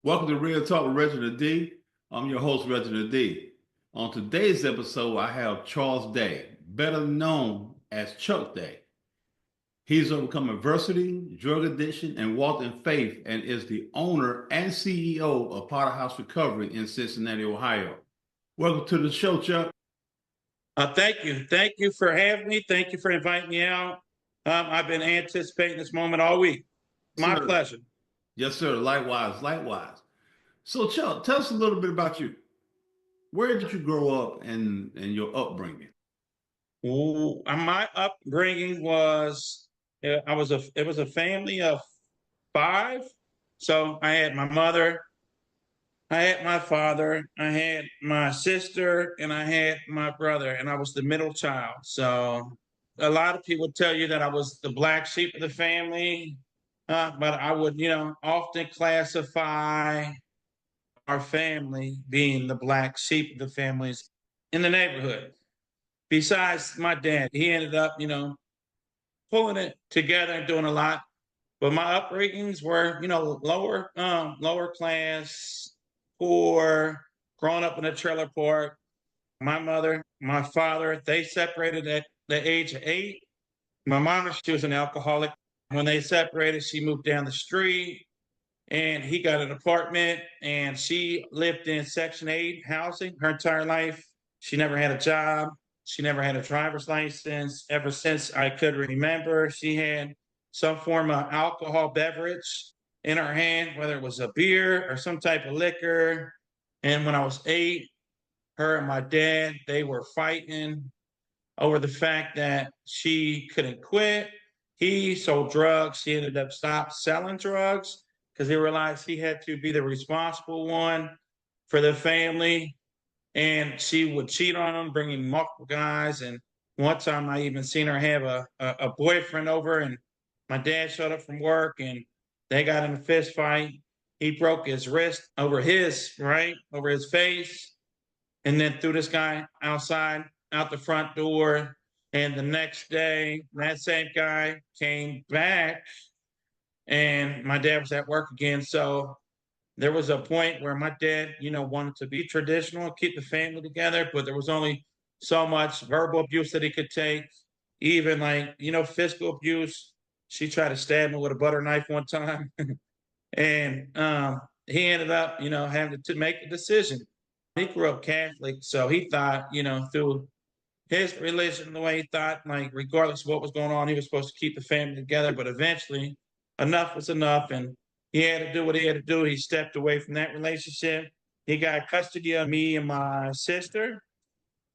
Welcome to Real Talk with Reggie D. I'm your host, Reggie D. On today's episode, I have Charles Day, better known as Chuck Day. He's overcome adversity, drug addiction, and walked in faith, and is the owner and CEO of Potter House Recovery in Cincinnati, Ohio. Welcome to the show, Chuck. Thank you. Thank you for having me. Thank you for inviting me out. I've been anticipating this moment all week. My Sir. pleasure. Yes, sir. Likewise, likewise. So, Chuck, tell us a little bit about you. Where did you grow up and your upbringing? Ooh, my upbringing was it was a family of five. So I had my mother, I had my father, I had my sister, and I had my brother, and I was the middle child. So a lot of people tell you that I was the black sheep of the family, but I would, often classify our family being the black sheep of the families in the neighborhood. Besides my dad, he ended up, pulling it together and doing a lot. But my upbringings were, lower class, poor, growing up in a trailer park. My mother, my father, they separated at the age of 8. My mom, she was an alcoholic. When they separated, she moved down the street and he got an apartment, and she lived in Section 8 housing her entire life. She never had a job. She never had a driver's license. Ever since I could remember, she had some form of alcohol beverage in her hand, whether it was a beer or some type of liquor. And when I was 8, her and my dad, they were fighting over the fact that she couldn't quit. He sold drugs. He ended up stop selling drugs because he realized he had to be the responsible one for the family. And she would cheat on him, bringing multiple guys. And one time I even seen her have a boyfriend over, and my dad showed up from work and they got in a fist fight. He broke his wrist over over his face, and then threw this guy outside, out the front door. And the next day, that same guy came back, and my dad was at work again. So there was a point where my dad, wanted to be traditional, keep the family together, but there was only so much verbal abuse that he could take. Even like, physical abuse. She tried to stab me with a butter knife one time. And he ended up, having to make a decision. He grew up Catholic, so he thought, through his religion, the way he thought, like regardless of what was going on, he was supposed to keep the family together. But eventually, enough was enough, and he had to do what he had to do. He stepped away from that relationship. He got custody of me and my sister,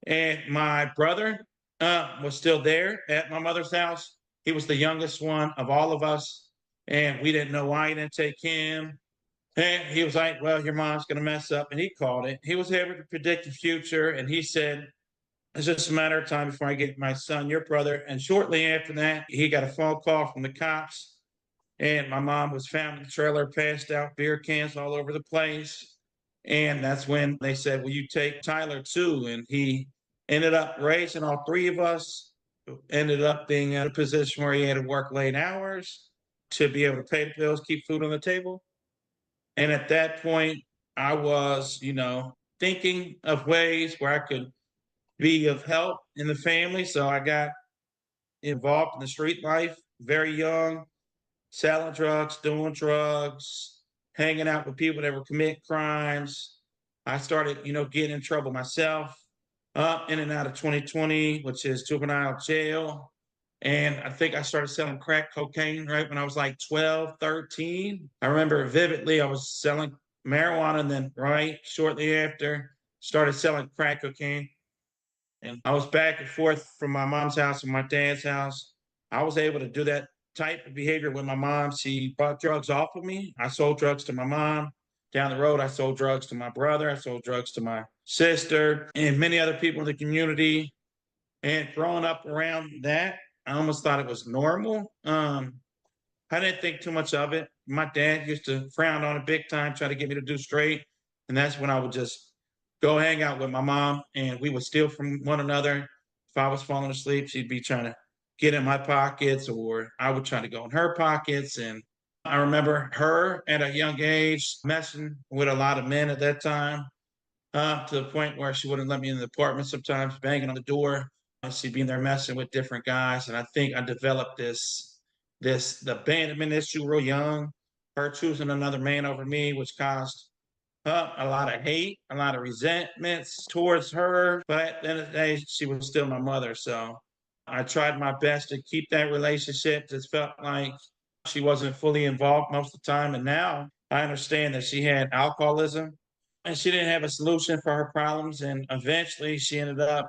and my brother was still there at my mother's house. He was the youngest one of all of us, and we didn't know why he didn't take him. And he was like, "Well, your mom's going to mess up." And he called it. He was able to predict the future. And he said, "It's just a matter of time before I get my son, your brother." And shortly after that, he got a phone call from the cops. And my mom was found in the trailer, passed out, beer cans all over the place. And that's when they said, "Will you take Tyler too?" And he ended up raising all three of us, ended up being in a position where he had to work late hours to be able to pay the bills, keep food on the table. And at that point, I was, thinking of ways where I could be of help in the family. So I got involved in the street life very young, selling drugs, doing drugs, hanging out with people that were commit crimes. I started, getting in trouble myself, in and out of 2020, which is juvenile jail. And I think I started selling crack cocaine right when I was like 12, 13. I remember vividly, I was selling marijuana, and then right shortly after, started selling crack cocaine. And I was back and forth from my mom's house and my dad's house. I was able to do that type of behavior with my mom. She bought drugs off of me. I sold drugs to my mom. Down the road, I sold drugs to my brother. I sold drugs to my sister and many other people in the community. And growing up around that, I almost thought it was normal. I didn't think too much of it. My dad used to frown on it big time, try to get me to do straight. And that's when I would just go hang out with my mom, and we would steal from one another. If I was falling asleep, she'd be trying to get in my pockets, or I would try to go in her pockets. And I remember her at a young age messing with a lot of men at that time, to the point where she wouldn't let me in the apartment sometimes, banging on the door. And she'd be in there messing with different guys. And I think I developed this abandonment issue real young, her choosing another man over me, which caused a lot of hate, a lot of resentments towards her. But at the end of the day, she was still my mother. So I tried my best to keep that relationship. Just felt like she wasn't fully involved most of the time. And now I understand that she had alcoholism and she didn't have a solution for her problems. And eventually she ended up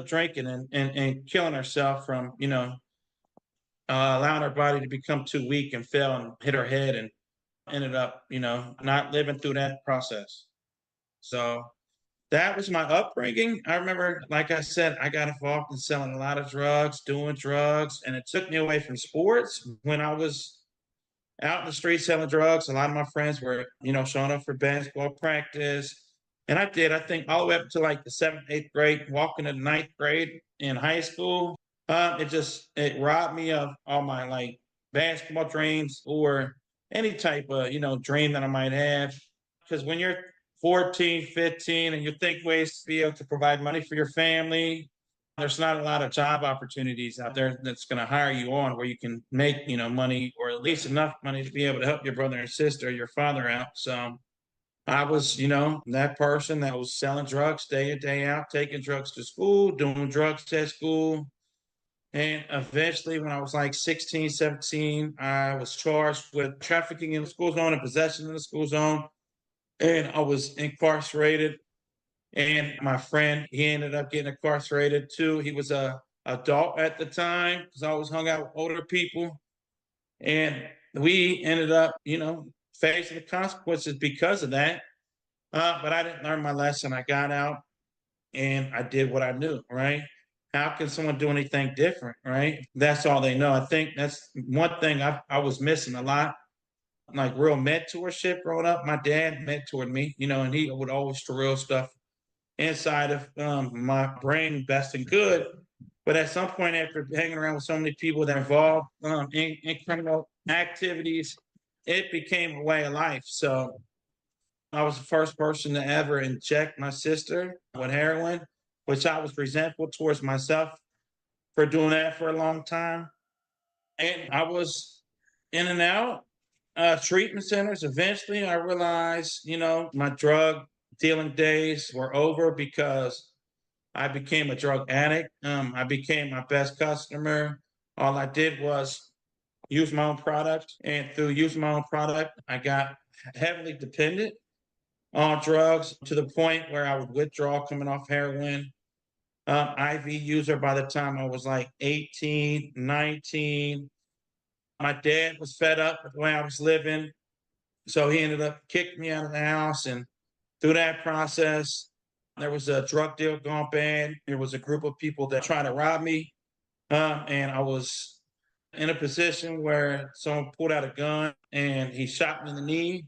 drinking and killing herself from, allowing her body to become too weak and fell and hit her head and ended up, not living through that process. So that was my upbringing. I remember, like I said, I got involved in selling a lot of drugs, doing drugs, and it took me away from sports. When I was out in the street selling drugs, a lot of my friends were, showing up for basketball practice. And I did, I think, all the way up to like the seventh, eighth grade, walking to the ninth grade in high school. It robbed me of all my like basketball dreams or any type of, dream that I might have. Because when you're 14, 15, and you think ways to be able to provide money for your family, there's not a lot of job opportunities out there that's going to hire you on where you can make, money or at least enough money to be able to help your brother and sister, your father out. So I was, that person that was selling drugs day in, day out, taking drugs to school, doing drugs at school. And eventually, when I was like 16, 17, I was charged with trafficking in the school zone and possession in the school zone. And I was incarcerated. And my friend, he ended up getting incarcerated too. He was a adult at the time because I always hung out with older people. And we ended up, facing the consequences because of that. But I didn't learn my lesson. I got out and I did what I knew, right? How can someone do anything different, right? That's all they know. I think that's one thing I was missing a lot, like real mentorship growing up. My dad mentored me, and he would always drill stuff inside of my brain, best and good. But at some point, after hanging around with so many people that are involved in criminal activities, it became a way of life. So I was the first person to ever inject my sister with heroin, which I was resentful towards myself for doing that for a long time. And I was in and out treatment centers. Eventually, I realized, my drug dealing days were over because I became a drug addict. I became my best customer. All I did was use my own product. And through using my own product, I got heavily dependent on drugs to the point where I would withdraw coming off heroin. IV user by the time I was like 18, 19. My dad was fed up with the way I was living. So he ended up kicking me out of the house. And through that process, there was a drug deal gone bad. There was a group of people that tried to rob me. And I was in a position where someone pulled out a gun and he shot me in the knee.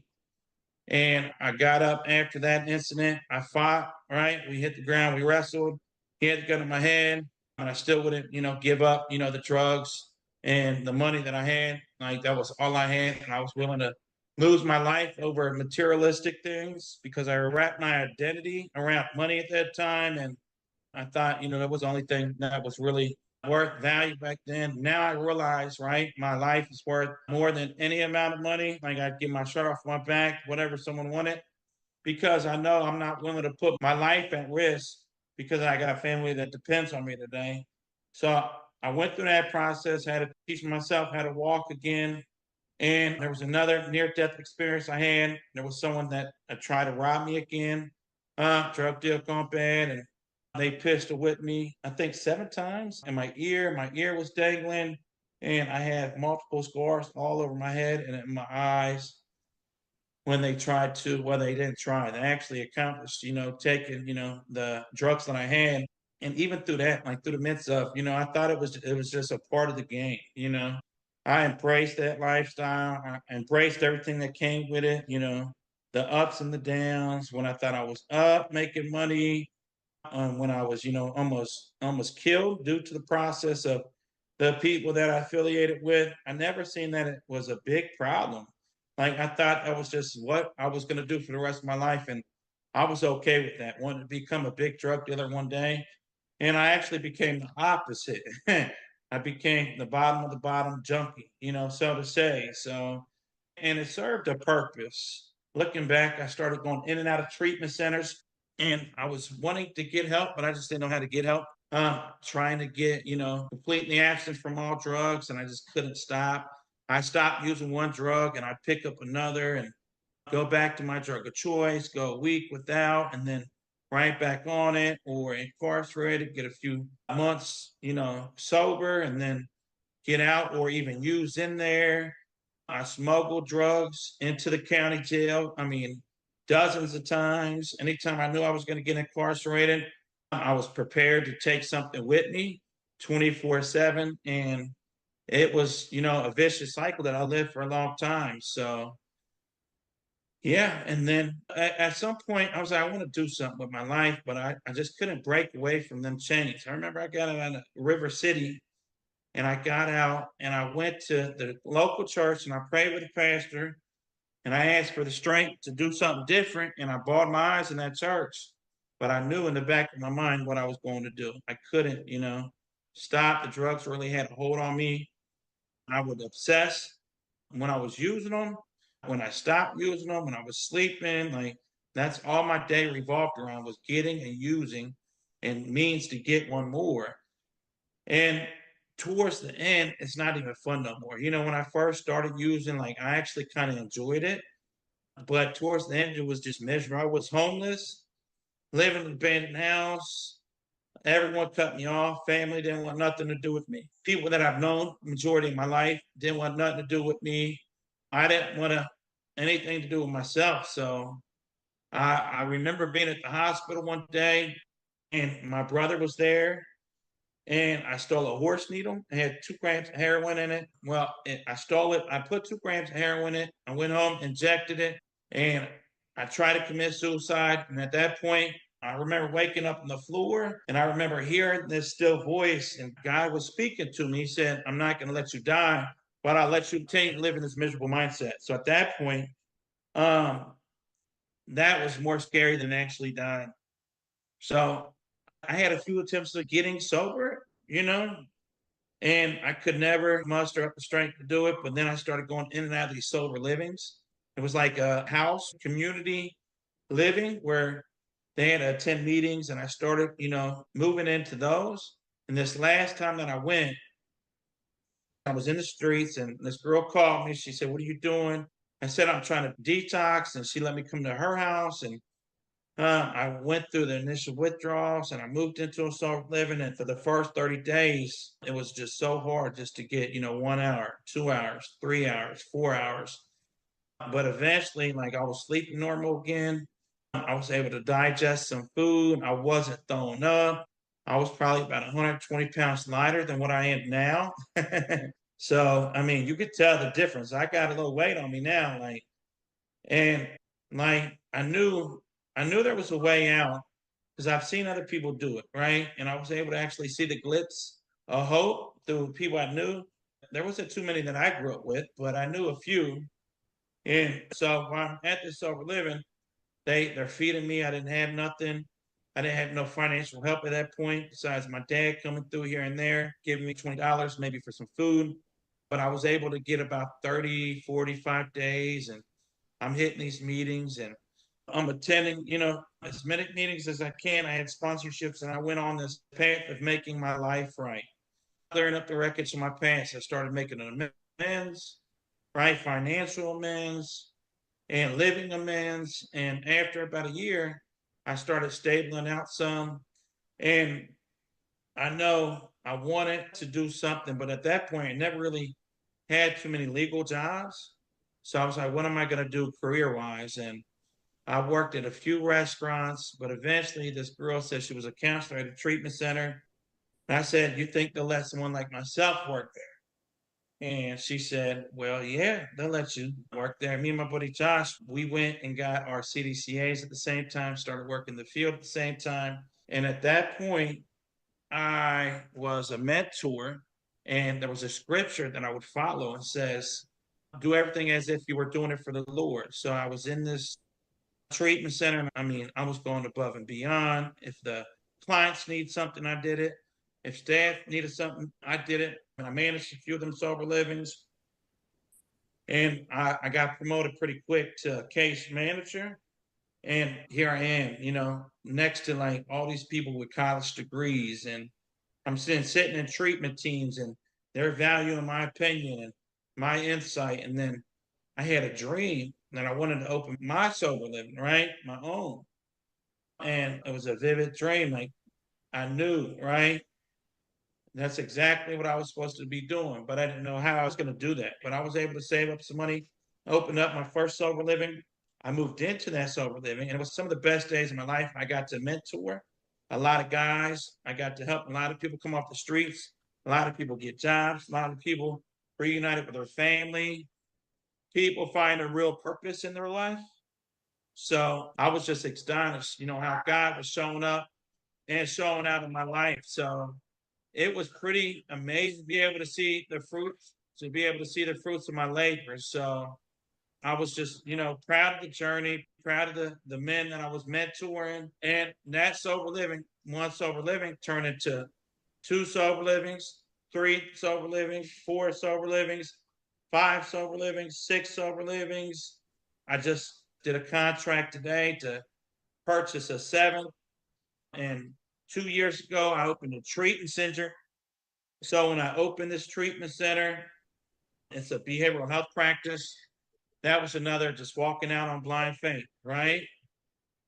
And I got up after that incident. I fought, right? We hit the ground, we wrestled. He had the gun in my hand, and I still wouldn't, give up, the drugs and the money that I had. Like that was all I had. And I was willing to lose my life over materialistic things because I wrapped my identity around money at that time. And I thought, that was the only thing that was really worth value back then. Now I realize, right, my life is worth more than any amount of money. Like I'd give my shirt off my back, whatever someone wanted, because I know I'm not willing to put my life at risk because I got family that depends on me today. So I went through that process, had to teach myself how to walk again. And there was another near death experience I had. There was someone that tried to rob me again, drug deal gone bad, and they pistol whipped me, I think 7 times in my ear. My ear was dangling, and I had multiple scars all over my head and in my eyes when they tried to, well, they didn't try. They actually accomplished, taking, the drugs that I had. And even through that, like through the midst of, I thought it was just a part of the game. I embraced that lifestyle. I embraced everything that came with it, the ups and the downs. When I thought I was up making money, when I was, almost killed due to the process of the people that I affiliated with, I never seen that it was a big problem. Like I thought that was just what I was going to do for the rest of my life, and I was okay with that. Wanted to become a big drug dealer one day, and I actually became the opposite. I became the bottom of the bottom junkie, so to say. So, and it served a purpose. Looking back, I started going in and out of treatment centers, and I was wanting to get help, but I just didn't know how to get help. Trying to get, completely absent from all drugs, and I just couldn't stop. I stopped using one drug and I pick up another and go back to my drug of choice, go a week without, and then right back on it, or incarcerated, get a few months, sober, and then get out or even use in there. I smuggled drugs into the county jail. I mean, dozens of times. Anytime I knew I was going to get incarcerated, I was prepared to take something with me 24/7. And it was, a vicious cycle that I lived for a long time. So, yeah. And then at some point, I was like, I want to do something with my life, but I just couldn't break away from them chains. I remember I got out of River City and I got out and I went to the local church and I prayed with the pastor and I asked for the strength to do something different. And I bawled my eyes in that church. But I knew in the back of my mind what I was going to do. I couldn't, stop. The drugs really had a hold on me. I would obsess when I was using them, when I stopped using them, when I was sleeping. Like that's all my day revolved around was getting and using and means to get one more. And towards the end, it's not even fun no more. When I first started using, like I actually kind of enjoyed it. But towards the end, it was just miserable. I was homeless, living in an abandoned house. Everyone cut me off. Family didn't want nothing to do with me. People that I've known majority of my life didn't want nothing to do with me. I didn't want anything to do with myself. So I remember being at the hospital one day and my brother was there and I stole a horse needle. It had 2 grams of heroin in it. Well, I stole it. I put 2 grams of heroin in it. I went home, injected it, and I tried to commit suicide. And at that point, I remember waking up on the floor and I remember hearing this still voice, and God was speaking to me. He said, I'm not going to let you die, but I'll let you continue to live in this miserable mindset. So at that point, um, that was more scary than actually dying. So I had a few attempts of getting sober, and I could never muster up the strength to do it. But then I started going in and out of these sober livings. It was like a house community living where they had to attend meetings, and I started, moving into those. And this last time that I went, I was in the streets, and this girl called me. She said, "What are you doing?" I said, "I'm trying to detox," and she let me come to her house, and I went through the initial withdrawals and I moved into a sober living. And for the first 30 days, it was just so hard just to get, 1 hour, 2 hours, 3 hours, 4 hours. But eventually, like I was sleeping normal again. I was able to digest some food. I wasn't throwing up. I was probably about 120 pounds lighter than what I am now. So, I mean, you could tell the difference. I got a little weight on me now. And like I knew there was a way out because I've seen other people do it, right? And I was able to actually see the glimpse of hope through people I knew. There wasn't too many that I grew up with, but I knew a few. And so while I'm at this sober living, they're feeding me. I didn't have nothing. I didn't have no financial help at that point, besides my dad coming through here and there, giving me $20 maybe for some food. But I was able to get about 30, 45 days, and I'm hitting these meetings and I'm attending, as many meetings as I can. I had sponsorships and I went on this path of making my life right. Clearing up the wreckage of my past. I started making amends, right? Financial amends and living amends. And after about a year, I started stabling out some. And I know I wanted to do something, but at that point, I never really had too many legal jobs. So I was like, what am I going to do career wise? And I worked at a few restaurants, but eventually this girl said she was a counselor at a treatment center. And I said, you think they'll let someone like myself work there? And she said, well, yeah, they'll let you work there. Me and my buddy Josh, we went and got our CDCAs at the same time, started working the field at the same time. And at that point, I was a mentor And there was a scripture that I would follow and says, do everything as if you were doing it for the Lord. So I was in this treatment center. I mean, I was going above and beyond. If the clients need something, I did it. If staff needed something, I did it. And I managed a few of them sober livings. And I got promoted pretty quick to case manager. And here I am, next to like all these people with college degrees. And I'm sitting in treatment teams and they're valuing my opinion and my insight. And then I had a dream that I wanted to open my sober living, right? My own. And it was a vivid dream. Like I knew, right? That's exactly what I was supposed to be doing, but I didn't know how I was going to do that. But I was able to save up some money, opened up my first sober living. I moved into that sober living, and it was some of the best days of my life. I got to mentor a lot of guys. I got to help a lot of people come off the streets. A lot of people get jobs. A lot of people reunited with their family. People find a real purpose in their life. So I was just astonished, how God was showing up and showing out in my life. So it was pretty amazing to be able to see the fruits, of my labor. So I was just, proud of the journey, proud of the men that I was mentoring. And that sober living, one sober living turned into two sober livings, three sober livings, four sober livings, five sober livings, six sober livings. I just did a contract today to purchase a seventh. And 2 years ago, I opened a treatment center. So when I opened this treatment center, it's a behavioral health practice. That was another just walking out on blind faith, right?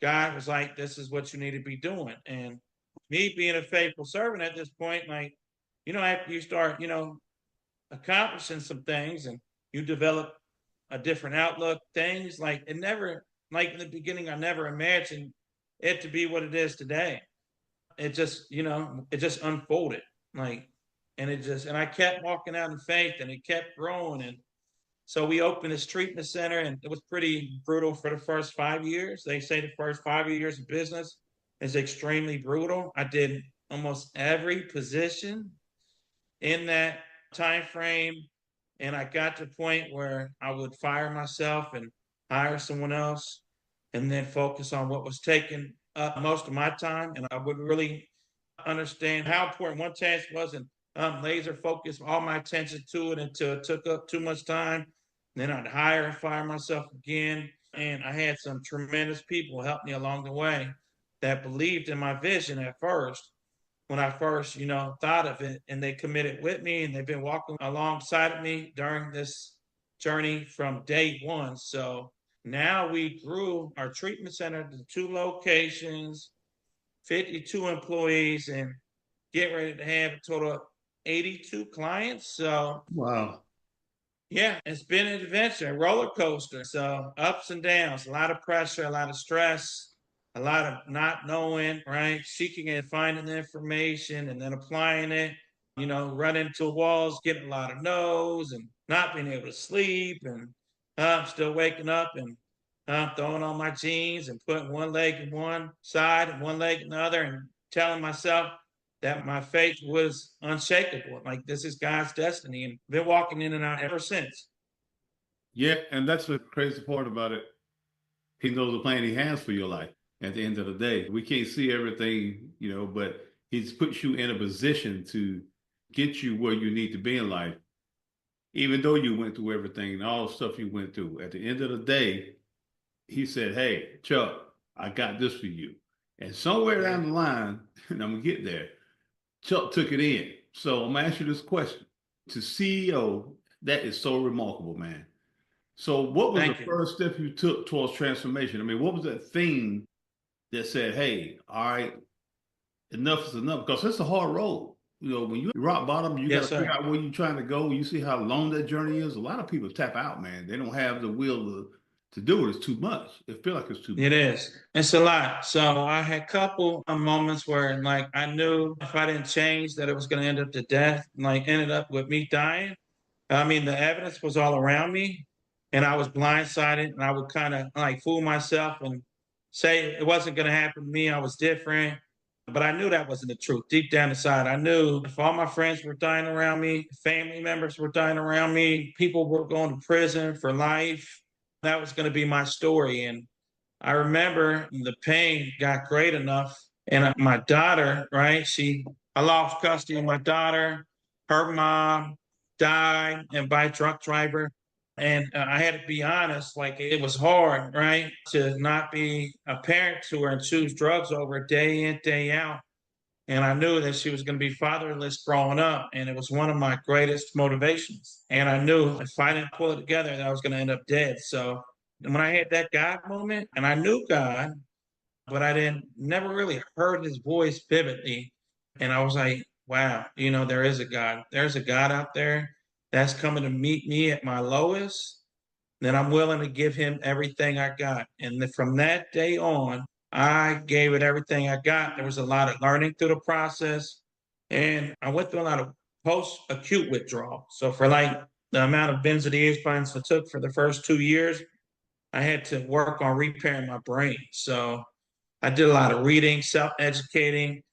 God was like, this is what you need to be doing. And me being a faithful servant at this point, like, after you start, accomplishing some things and you develop a different outlook, things like it never, like in the beginning, I never imagined it to be what it is today. It just, it just unfolded. Like, and I kept walking out in faith and it kept growing. And so we opened this treatment center and it was pretty brutal for the first 5 years. They say the first 5 years of business is extremely brutal. I did almost every position in that time frame. And I got to the point where I would fire myself and hire someone else and then focus on what was taking up most of my time. And I would really understand how important one task was and laser focus all my attention to it until it took up too much time. Then I'd hire and fire myself again. And I had some tremendous people help me along the way that believed in my vision at first when I first, thought of it, and they committed with me and they've been walking alongside of me during this journey from day one. So now we grew our treatment center to 2 locations, 52 employees, and get ready to have a total of 82 clients. So Wow. yeah, it's been an adventure, a roller coaster. So ups and downs, a lot of pressure, a lot of stress, a lot of not knowing, right? Seeking and finding the information and then applying it, running into walls, getting a lot of no's and not being able to sleep and still waking up and throwing on my jeans and putting one leg in one side and one leg in the other and telling myself that my faith was unshakable. Like this is God's destiny, and been walking in and out ever since. Yeah, and that's the crazy part about it. He knows the plan he has for your life at the end of the day. We can't see everything, but he's put you in a position to get you where you need to be in life. Even though you went through everything and all the stuff you went through, at the end of the day, he said, hey, Chuck, I got this for you. And somewhere down the line, and I'm going to get there, Chuck took it in. So I'm going to ask you this question. To CEO, that is so remarkable, man. So what was the Thank you. first step you took towards transformation? I mean, what was that thing that said, hey, all right, enough is enough? Because it's a hard road. When you rock bottom, you got Yes, to figure sir. out where you're trying to go. You see how long that journey is. A lot of people tap out, man. They don't have the will to do it. It's too much. It feels like it's too It much. is. It's a lot. So I had a couple of moments where like I knew if I didn't change that it was going to end up to death, like ended up with me dying. I mean, the evidence was all around me and I was blindsided and I would kind of like fool myself and say it wasn't going to happen to me. I was different. But I knew that wasn't the truth. Deep down inside, I knew if all my friends were dying around me, family members were dying around me, people were going to prison for life, that was going to be my story. And I remember the pain got great enough. And my daughter, right? I lost custody of my daughter. Her mom died and by a truck driver. And I had to be honest, like it was hard, right? To not be a parent to her and choose drugs over day in, day out. And I knew that she was going to be fatherless growing up. And it was one of my greatest motivations. And I knew if I didn't pull it together, that I was going to end up dead. So when I had that God moment, and I knew God, but I didn't never really heard his voice vividly. And I was like, wow, there is a God. There's a God out there that's coming to meet me at my lowest. Then I'm willing to give him everything I got. And from that day on, I gave it everything I got. There was a lot of learning through the process. And I went through a lot of post-acute withdrawal. So for like the amount of benzodiazepines I took for the first 2 years, I had to work on repairing my brain. So I did a lot of reading, self-educating,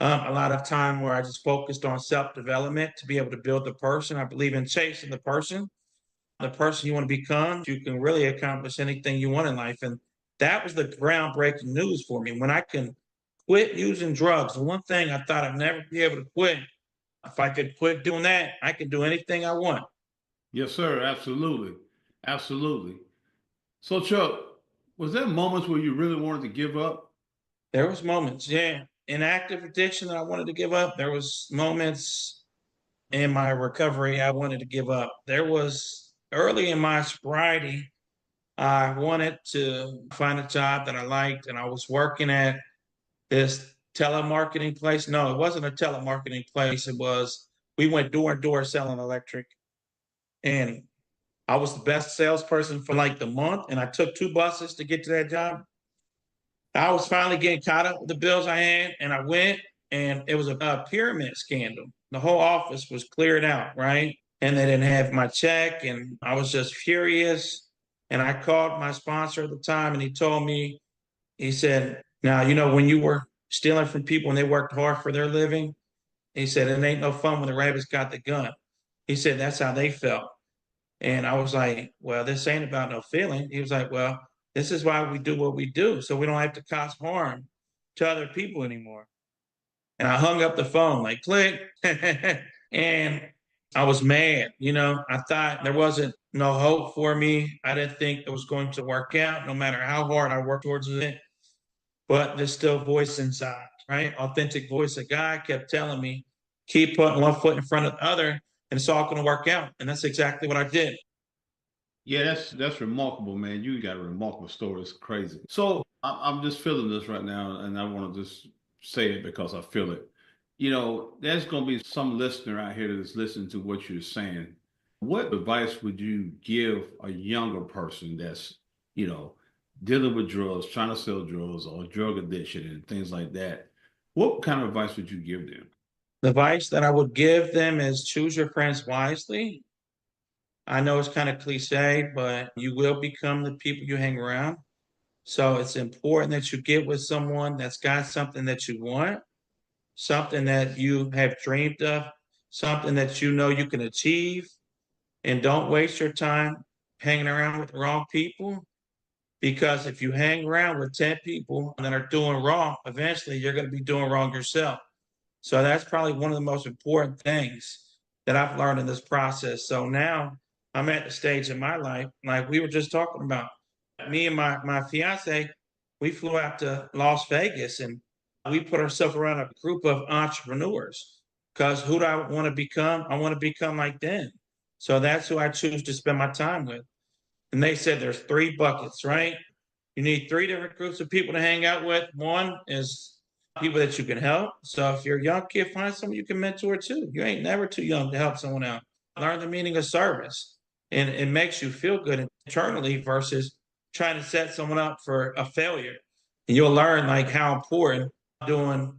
a lot of time where I just focused on self-development to be able to build the person. I believe in chasing the person you want to become. You can really accomplish anything you want in life. And that was the groundbreaking news for me. When I can quit using drugs, the one thing I thought I'd never be able to quit, if I could quit doing that, I could do anything I want. Yes, sir. Absolutely. Absolutely. So, Chuck, was there moments where you really wanted to give up? There was moments, yeah. In active addiction that I wanted to give up. There was moments in my recovery I wanted to give up. There was early in my sobriety, I wanted to find a job that I liked, and I was working at this telemarketing place. No, it wasn't a telemarketing place. We went door to door selling electric, and I was the best salesperson for like the month, and I took 2 buses to get to that job. I was finally getting caught up with the bills I had, and I went, and it was a pyramid scandal. The whole office was cleared out, right? And they didn't have my check, and I was just furious. And I called my sponsor at the time, and he told me, he said, now, when you were stealing from people and they worked hard for their living, he said, it ain't no fun when the rabbits got the gun. He said, that's how they felt. And I was like, well, this ain't about no feeling. He was like, well, this is why we do what we do, so we don't have to cause harm to other people anymore. And I hung up the phone, like click. And I was mad. I thought there wasn't no hope for me. I didn't think it was going to work out, no matter how hard I worked towards it. But there's still voice inside, right? Authentic voice. A guy kept telling me, keep putting one foot in front of the other, and it's all going to work out. And that's exactly what I did. Yeah, that's remarkable, man. You got a remarkable story. It's crazy. So I'm just feeling this right now, and I want to just say it because I feel it. There's going to be some listener out here that's listening to what you're saying. What advice would you give a younger person that's, you know, dealing with drugs, trying to sell drugs or drug addiction and things like that? What kind of advice would you give them? The advice that I would give them is choose your friends wisely. I know it's kind of cliche, but you will become the people you hang around. So it's important that you get with someone that's got something that you want, something that you have dreamed of, something that you know you can achieve. And don't waste your time hanging around with the wrong people. Because if you hang around with 10 people that are doing wrong, eventually you're going to be doing wrong yourself. So that's probably one of the most important things that I've learned in this process. So now I'm at the stage in my life, like we were just talking about. Me and my fiance, we flew out to Las Vegas and we put ourselves around a group of entrepreneurs. Because who do I want to become? I want to become like them. So that's who I choose to spend my time with. And they said there's 3 buckets, right? You need 3 different groups of people to hang out with. One is people that you can help. So if you're a young kid, find someone you can mentor too. You ain't never too young to help someone out. Learn the meaning of service. And it makes you feel good internally versus trying to set someone up for a failure. And you'll learn like how important doing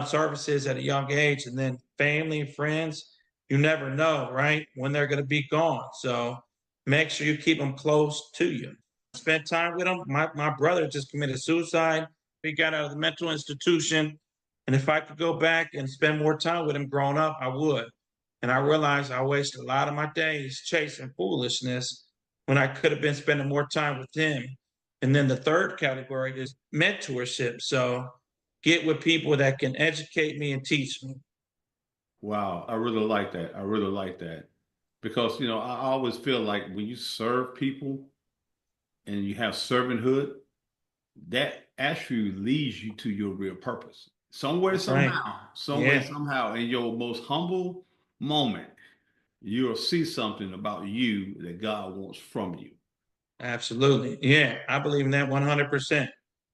services at a young age, and then family and friends, you never know, right, when they're going to be gone. So make sure you keep them close to you. Spend time with them. My brother just committed suicide. He got out of the mental institution. And if I could go back and spend more time with him growing up, I would. And I realized I wasted a lot of my days chasing foolishness when I could have been spending more time with him. And then the third category is mentorship. So get with people that can educate me and teach me. Wow, I really like that. I really like that because I always feel like when you serve people and you have servanthood, that actually leads you to your real purpose. Somewhere, That's right. somehow, some way, Yeah, somehow, in your most humble moment, you'll see something about you that God wants from you. absolutely. Yeah, I believe in that 100%.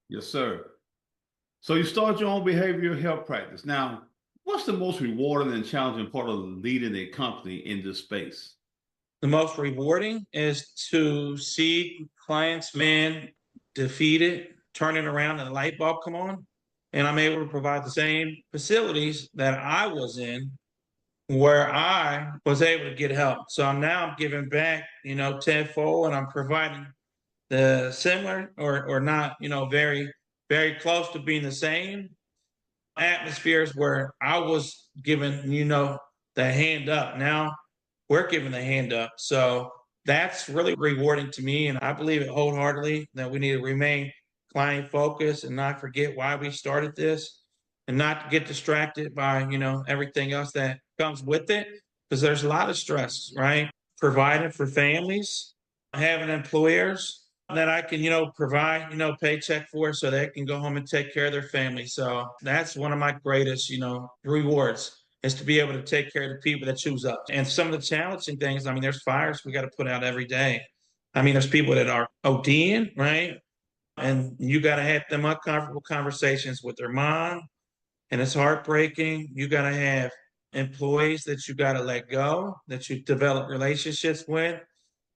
Yes, sir. So you start your own behavioral health practice. Now, what's the most rewarding and challenging part of leading a company in this space? The most rewarding is to see clients, man, defeated, turning around and the light bulb come on. And I'm able to provide the same facilities that I was in where I was able to get help. So I'm giving back, tenfold, and I'm providing the similar or not, very, very close to being the same atmospheres where I was given, the hand up. Now we're giving the hand up. So that's really rewarding to me. And I believe it wholeheartedly that we need to remain client focused and not forget why we started this and not get distracted by, everything else that comes with it. Because there's a lot of stress, right? Providing for families, having employers that I can, provide, paycheck for so they can go home and take care of their family. So that's one of my greatest, rewards is to be able to take care of the people that choose us. And some of the challenging things, I mean, there's fires we got to put out every day. I mean, there's people that are ODing, right? And you got to have them uncomfortable conversations with their mom. And it's heartbreaking. You got to have employees that you got to let go, that you develop relationships with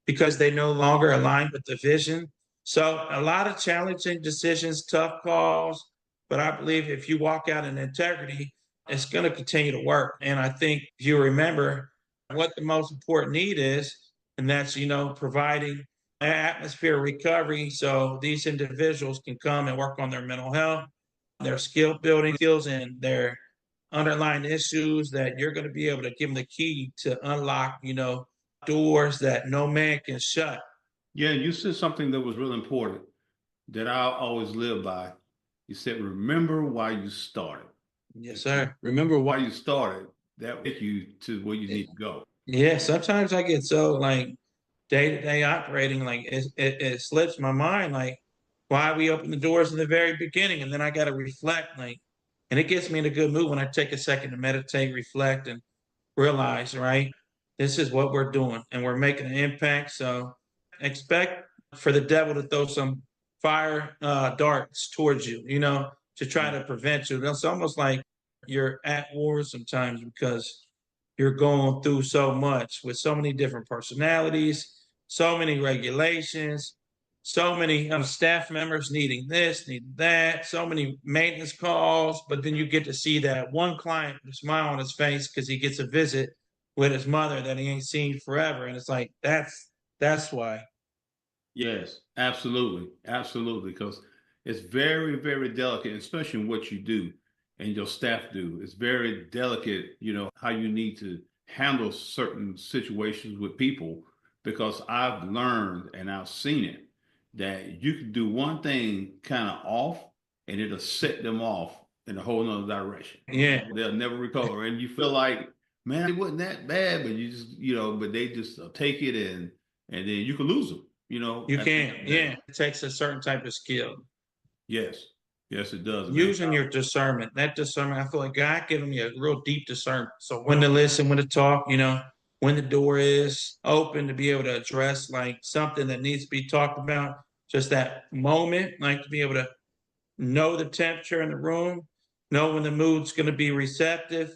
because they no longer align with the vision. So a lot of challenging decisions, tough calls, but I believe if you walk out in integrity, it's going to continue to work. And I think if you remember what the most important need is, and that's, providing an atmosphere of recovery so these individuals can come and work on their mental health, their skill building skills, and their underlying issues that you're going to be able to give them the key to unlock, doors that no man can shut. Yeah, you said something that was really important that I always live by. You said, remember why you started. Yes, If you sir. remember why you started, that will take you to where you need to go. Yeah, sometimes I get so like day to day operating, like it slips my mind, like why we open the doors in the very beginning, and then I got to reflect, like, and it gets me in a good mood when I take a second to meditate, reflect, and realize, right, this is what we're doing, and we're making an impact. So expect for the devil to throw some fire darts towards you, to try to prevent you. It's almost like you're at war sometimes because you're going through so much with so many different personalities, so many regulations, so many staff members needing this, needing that, so many maintenance calls. But then you get to see that one client with a smile on his face because he gets a visit with his mother that he ain't seen forever. And it's like, that's why. Yes, absolutely. Absolutely. Because it's very, very delicate, especially in what you do and your staff do. It's very delicate, how you need to handle certain situations with people because I've learned and I've seen it that you can do one thing kind of off and it'll set them off in a whole nother direction. Yeah, They'll never recover. And you feel like, man, it wasn't that bad, but you just, but they just take it and then you can lose them you at the end can. of the day. Yeah, it takes a certain type of skill. Yes. Yes, it does, man. Using your discernment. That discernment, I feel like God giving me a real deep discernment. So when to listen, when to talk, when the door is open to be able to address like something that needs to be talked about, just that moment, like to be able to know the temperature in the room, know when the mood's going to be receptive,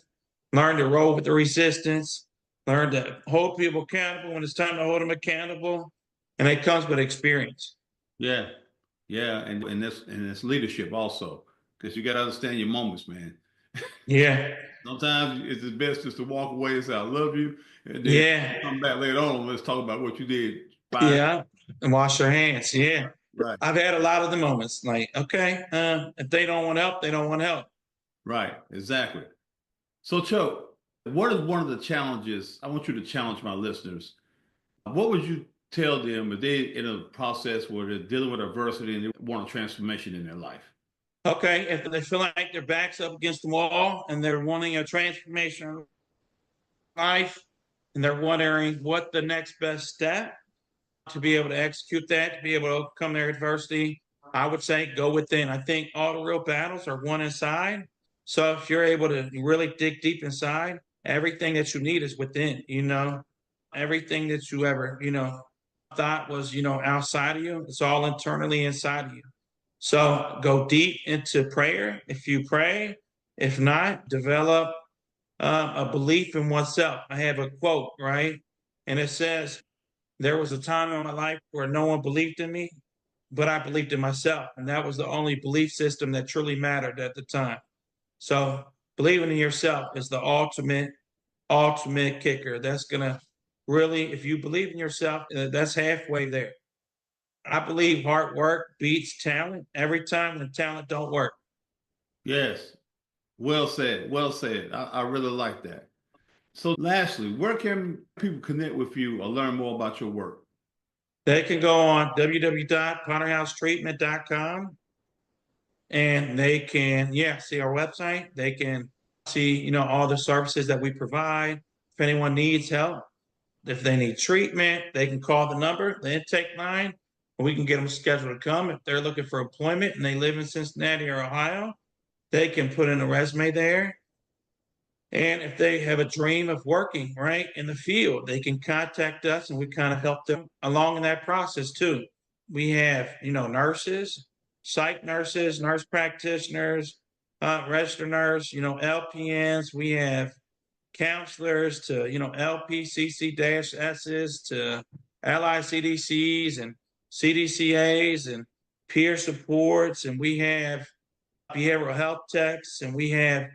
learn to roll with the resistance, learn to hold people accountable when it's time to hold them accountable. And it comes with experience. Yeah. Yeah. And that's leadership also. Because you gotta understand your moments, man. Yeah. Sometimes it's best just to walk away and say, I love you. And then Yeah. come back later on. Let's talk about what you did 5 Yeah, and wash their hands. Yeah, right. I've had a lot of the moments like, okay, if they don't want help, they don't want help. Right, exactly. So, Chuck, what is one of the challenges? I want you to challenge my listeners. What would you tell them if they in a process where they're dealing with adversity and they want a transformation in their life? Okay, if they feel like their back's up against the wall and they're wanting a transformation in life and they're wondering what the next best step to be able to execute that, to be able to overcome their adversity, I would say go within. I think all the real battles are won inside. So if you're able to really dig deep inside, everything that you need is within, everything that you ever, thought was, outside of you, it's all internally inside of you. So go deep into prayer if you pray. If not, develop a belief in oneself. I have a quote, right? And it says, there was a time in my life where no one believed in me, but I believed in myself. And that was the only belief system that truly mattered at the time. So believing in yourself is the ultimate kicker. That's going to really, if you believe in yourself, that's halfway there. I believe hard work beats talent every time when talent don't work. Yes, well said. Well said. I really like that. So, lastly, where can people connect with you or learn more about your work? They can go on www.potterhousetreatment.com and they can, see our website. They can see, all the services that we provide. If anyone needs help, if they need treatment, they can call the number, the intake line, and we can get them scheduled to come. If they're looking for employment and they live in Cincinnati or Ohio, they can put in a resume there. And if they have a dream of working right in the field, they can contact us and we kind of help them along in that process too. We have, nurses, psych nurses, nurse practitioners, registered nurse, LPNs. We have counselors to, LPCC-S's to LICDCs and CDCAs and peer supports. And we have behavioral health techs, and we have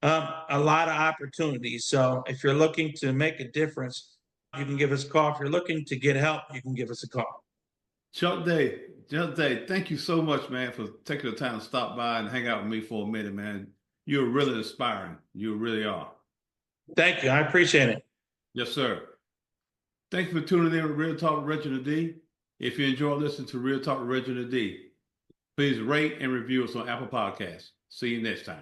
a lot of opportunities. So if you're looking to make a difference, you can give us a call. If you're looking to get help, you can give us a call. Chuck Day, thank you so much, man, for taking the time to stop by and hang out with me for a minute, man. You're really inspiring. You really are. Thank you. I appreciate it. Yes, sir. Thank you for tuning in with Real Talk with Reggie D. If you enjoy listening to Real Talk with Reggie D, please rate and review us on Apple Podcasts. See you next time.